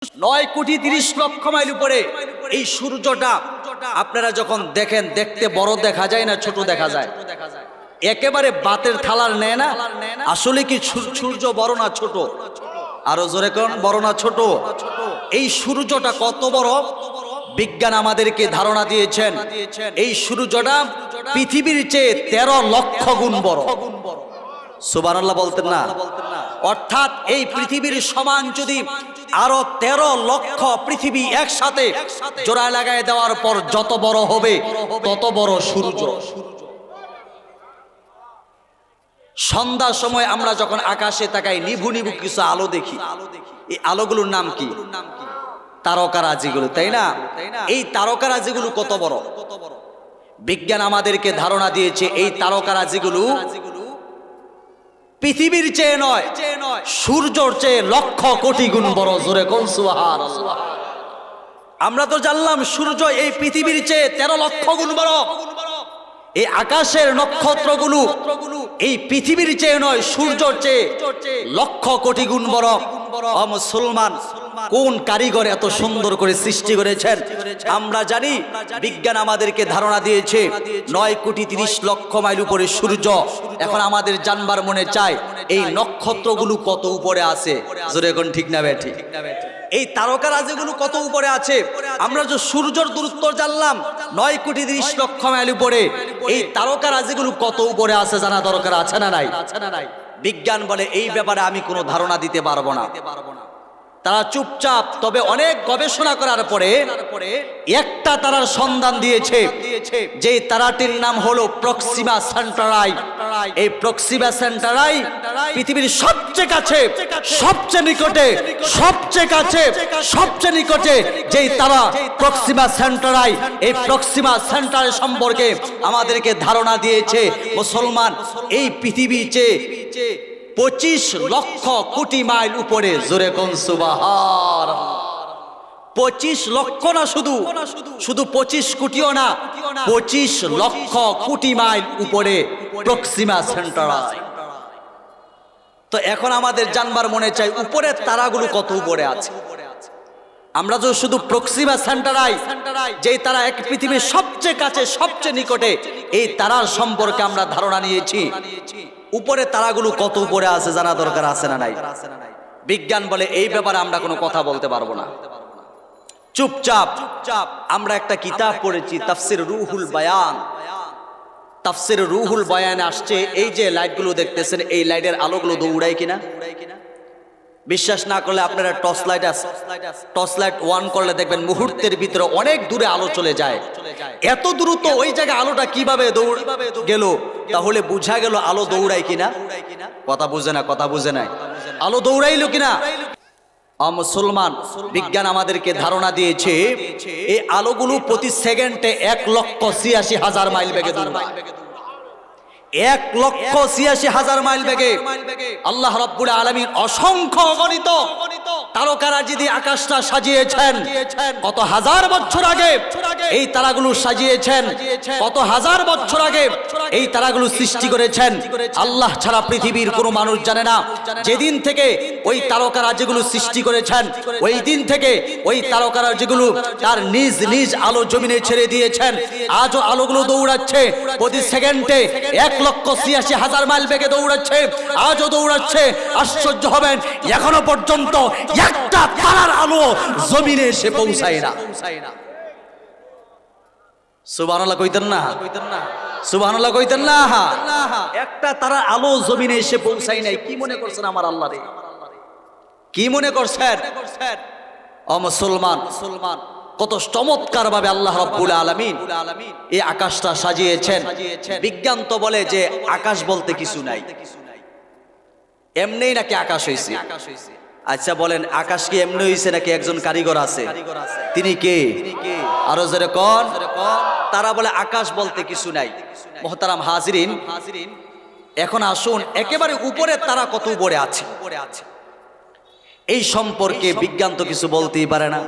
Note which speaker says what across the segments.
Speaker 1: 9,30,00,000 mile উপরে এই সূর্যটা আপনারা যখন দেখেন, দেখতে বড় দেখা যায় না ছোট দেখা যায়? একেবারে বাতের থালার নেয় না। আসলে কি সূর্য বড় না ছোট? আরো জোরে কোন, বড় না ছোট? এই সূর্যটা কত বড় বিজ্ঞান আমাদেরকে ধারণা দিয়েছেন। এই সূর্যটা পৃথিবীর চেয়ে 13 লক্ষ গুণ বড়। সুবহানাল্লাহ বলতেন না? অর্থাৎ এই পৃথিবীর সমান যদি আরো 13 লক্ষ পৃথিবী একসাথে জোড়া লাগায় দেওয়ার পর যত বড় হবে তত বড় সূর্য। সন্ধ্যার সময় আমরা যখন আকাশে তাকাই, নিভু নিভু কিছু আলো দেখি। এই আলোগুলোর নাম কি? তারকারাজিগুলো, তাই না? এই তারকারাজিগুলো কত বড়? বিজ্ঞান আমাদেরকে ধারণা দিয়েছে এই তারকারাজিগুলো পৃথিবীর চেয়ে নয়, সূর্যর চেয়ে লক্ষ কোটি গুণ বড়। জোরে কোন সুবহানাল্লাহ। আমরা তো জানলাম সূর্য এই পৃথিবীর চেয়ে 13 লক্ষ গুণ বড়। এই আকাশের নক্ষত্রগুলো এই পৃথিবীর চেয়ে নয়, সূর্যর চেয়ে লক্ষ কোটি গুণ বড়। ও মুসলমান, কোন কারিগর এত সুন্দর করে সৃষ্টি করেছেন? আমরা জানি বিজ্ঞান আমাদেরকে ধারণা দিয়েছে 9,30,00,000 মাইল উপরে সূর্য। এখন আমাদের জানবার মনে চায় এই নক্ষত্রগুলো কত উপরে আছে? জোরে কোন, ঠিক না বেঠিক? এই তারকারাজিগুলো কত উপরে আছে? আমরা যে সূর্যের দূরত্ব জানলাম 9,30,00,000 মাইল উপরে, এই তারকারাজিগুলো কত উপরে আছে জানা দরকার আছে না নাই? বিজ্ঞান বলে এই ব্যাপারে আমি কোনো ধারণা দিতে পারবো না। তারা চুপচাপ, তবে অনেক গবেষণা করার পরে একটা তারার সন্ধান দিয়েছে, যে তারাটির নাম হলো প্রক্সিমা সেন্টারাই। এই প্রক্সিমা সেন্টারাই পৃথিবীর সবচেয়ে কাছে, সবচেয়ে নিকটে, সবচেয়ে কাছে, সবচেয়ে নিকটে যেই তারা প্রক্সিমা সেন্টারাই। এই প্রক্সিমা সেন্টার সম্পর্কে আমাদেরকে ধারণা দিয়েছে মুসলমান এই পৃথিবীর চেয়ে 25 লক্ষ কোটি মাইল উপরে। জোরে কোন সুবহানাল্লাহ। 25 লক্ষ না, শুধু 25 কোটিও না, 25 লক্ষ কোটি মাইল উপরে প্রক্সিমা সেন্টারাই। তো এখন আমাদের জানবার মনে চাই উপরের তারাগুলো কত উপরে আছে। আমরা তো শুধু প্রক্সিমা সেন্টারাই, যেই তারা এক পৃথিবীর সবচেয়ে কাছে, সবচেয়ে নিকটে, এই তারার সম্পর্কে আমরা ধারণা নিয়েছি। উপরে তারাগুলো কত উপরে আছে জানা দরকার আছে না নাই? বিজ্ঞান বলে এই ব্যাপারে আমরা কোনো কথা বলতে পারবো না। চুপচাপ আমরা একটা কিতাব পড়েছি, তাফসির রুহুল বায়ান। তাফসির রুহুল বায়ানে আসছে এই যে লাইটগুলো দেখতেছেন, এই লাইটের আলোগুলো দৌড়ায় কিনা? বিশ্বাস না করলে আপনারা টর্চ লাইট আছে, টর্চ লাইট অন করলে দেখবেন মুহূর্তের ভিতরে অনেক দূরে আলো চলে যায়। এত দ্রুত ওই জায়গায় আলোটা কিভাবে দৌড় গেল? তাহলে বুঝা গেল আলো দৌড়ায় কিনা। কথা বুঝে না, কথা বুঝে নাই, আলো দৌড়াইলো কিনা? মুসলমান, বিজ্ঞান আমাদেরকে ধারণা দিয়েছে এই আলোগুলো প্রতি সেকেন্ডে 1,86,000 মাইল বেগে দৌড়ায়। 1,86,000 মাইল বেগে আল্লাহ রাব্বুল আলামিন অসংখ্য অগণিত তারকারাজি দিয়ে আকাশটা সাজিয়েছেন। কত হাজার বছর আগে এই তারাগুলো সাজিয়েছেন, কত হাজার বছর আগে এই তারাগুলো সৃষ্টি করেছেন। আল্লাহ ছাড়া পৃথিবীর কোনো মানুষ জানে না। যেদিন থেকে ওই তারকারাজিগুলো সৃষ্টি করেছেন, ওই দিন থেকে ওই তারকারাজিগুলো তার নিজ নিজ আলো জমিনে ছেড়ে দিয়েছেন। আজও আলোগুলো দৌড়াচ্ছে প্রতি সেকেন্ডে 1,86,000 মাইল বেগে দৌড়াচ্ছে, আজও দৌড়াচ্ছে। আশ্চর্য হবেন, এখনো পর্যন্ত একটা তারার আলো জমিনে এসে পৌঁছায় না। সুবহানাল্লাহ কইতেন না? সুবহানাল্লাহ কইতেন না? একটা তারার আলো জমিনে এসে পৌঁছায় নাই। কি মনে করছেন আমার আল্লাহ রে? কি মনে করছেন? ও মুসলমান, কত চমৎকার ভাবে আল্লাহ রাব্বুল আলামিন এই আকাশটা সাজিয়েছেন। বিজ্ঞান তো বলে যে আকাশ বলতে কিছু নাই, এমনিই নাকি আকাশ হয়েছে। আচ্ছা বলেন, আকাশ কি এমনি হয়েছে নাকি একজন কারিগর আছে? তিনি কে? আরো জোরে কোন। তারা বলে আকাশ বলতে কিছু নাই। মুহতারাম হাজিরিন, এখন আসুন একেবারে উপরে তারা কত উপরে আছে এই সম্পর্কে বিজ্ঞান তো কিছু বলতেই পারে না।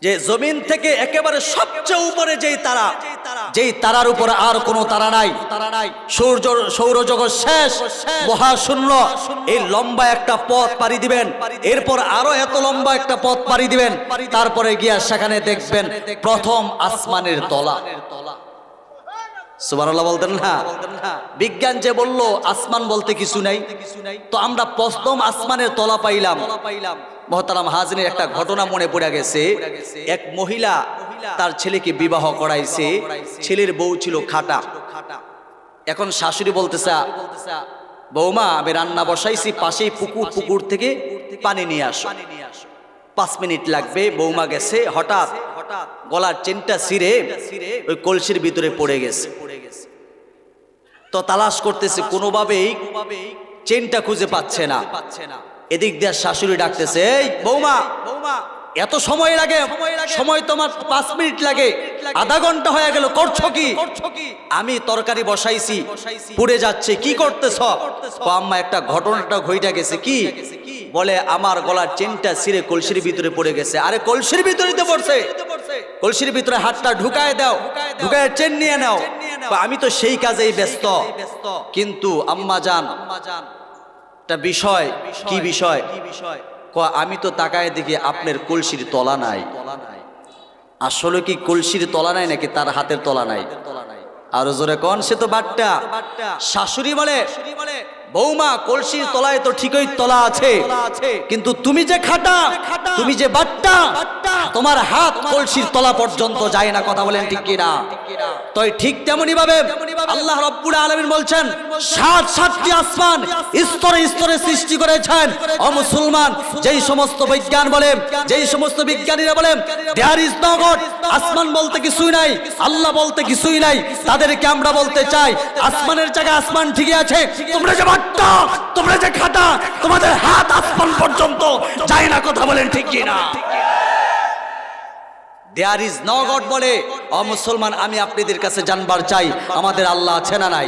Speaker 1: যে জমিন থেকে একেবারে সবচেয়ে উপরে যেই তারার উপরে আর কোনো তারা নাই, সৌরজগৎ শেষ, মহাশূন্য, এই লম্বা একটা পথ পাড়ি দিবেন, এরপর আরো এত লম্বা একটা পথ পাড়ি দিবেন, তারপরে গিয়া সেখানে দেখবেন প্রথম আসমানের তলা। সুবহানাল্লাহ বলতেন না? বিজ্ঞান যে বলল আসমান বলতে কিছু নাই, তো আমরা প্রথম আসমানের তলা পাইলাম। মহতারাম হাজরিন, একটা ঘটনা মনে পড়ে গেছে। এক মহিলা তার ছেলেকে বিবাহ করাইছে, ছেলের বউ ছিল খাটা। এখন শাশুড়ি বলতেছে, বৌমা আমি রান্না বসাইছি, পাশেই পুকুর থেকে পানি নিয়ে আসো, 5 মিনিট লাগবে। বৌমা গেছে, হঠাৎ গলার চেনটা ছিঁড়ে ওই কলসির ভিতরে পড়ে গেছে। তো তালাশ করতেছে, কোনোভাবেই চেনটা খুঁজে পাচ্ছে না। এদিক দিয়ে শাশুড়ি ডাকতেছে, এই বৌমা, এত সময় লাগে? সময় তোমার 5 মিনিট লাগে, আধা ঘন্টা হয়ে গেল, করছো কি? আমি তরকারি বসাইছি, পুড়ে যাচ্ছে, কি করতেছ? আম্মা একটা ঘটনাটা ঘইটা গেছে। কি বলে? আমার গলার চেনটা ছিঁড়ে কলসির ভিতরে পড়ে গেছে। আরে কলসির ভিতরে তো পড়ছে, কলসির ভিতরে হাতটা ঢুকায় দাও, ঢুকায় চেন নিয়ে নাও। আমি তো সেই কাজেই ব্যস্ত। কিন্তু আম্মা জান, একটা বিষয়। কি বিষয়? আমি তো তাকায় দেখি আপনার কলসির তলা নাই। আসলে কি কলসির তলা নাই নাকি তার হাতের তলা নাই? আরো জোরে কোন? সে তো বাট্টা। শাশুড়ি বলে, বৌমা কলসির তলায় তো ঠিকই তলা আছে, কিন্তু তুমি যে খাটা, তুমি যে বাট্টা, তোমার হাত কলসির তলা পর্যন্ত যায় না। কথা বলেন ঠিক কিনা? তো ঠিক তেমনি ভাবে আল্লাহ রাব্বুল আলামিন বলছেন, 7টি আসমান স্তরে স্তরে সৃষ্টি করেছেন। ও মুসলমান, যেই সমস্ত বিজ্ঞান বলে, যেই সমস্ত বিজ্ঞানীরা বলে দেয়ার ইজ নো গড, আসমান বলতে কিছুই নাই, আল্লাহ বলতে কিছুই নাই, তাদেরকে আমরা বলতে চাই, আসমানের জায়গায় আসমান ঠিকই আছে। তোমরা যে বাট্টা, তোমরা যে খাটা, তোমাদের হাত আসমান পর্যন্ত যায় না। কথা বলেন ঠিক কিনা? দেয়ার ইজ নো গড বলে, ও মুসলমান, আমি আপনাদের কাছে জানবার চাই, আমাদের আল্লাহ আছে না নাই?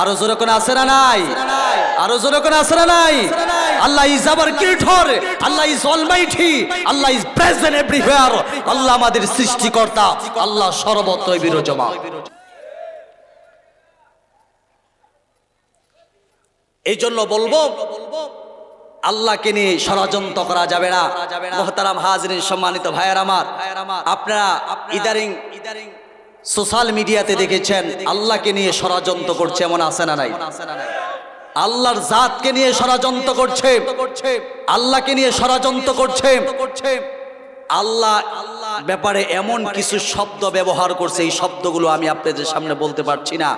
Speaker 1: আরো জোরে কোন আছে না নাই? আরো জোরে কোন আছে না নাই? Allah is our creator, Allah is almighty, Allah is present everywhere. আল্লাহ আমাদের সৃষ্টিকর্তা, আল্লাহ সর্বত্রই বিরাজমান। এই জন্য বলবো, আল্লাহকে নিয়ে ষড়যন্ত্র করা যাবে না। মুহতারাম হাজরিন, সম্মানিত ভাইয়ের আমার, আপনারা ইদারিং সোশ্যাল মিডিয়াতে দেখেছেন আল্লাহকে নিয়ে ষড়যন্ত্র করছে, এমন আছে না নাই? আল্লাহর জাতকে নিয়ে ষড়যন্ত্র করছে, আল্লাহকে নিয়ে ষড়যন্ত্র করছে। আল্লাহ ব্যাপারে এমন কিছু শব্দ ব্যবহার করছে, এই শব্দগুলো আমি আপনাদের সামনে বলতে পারছি না।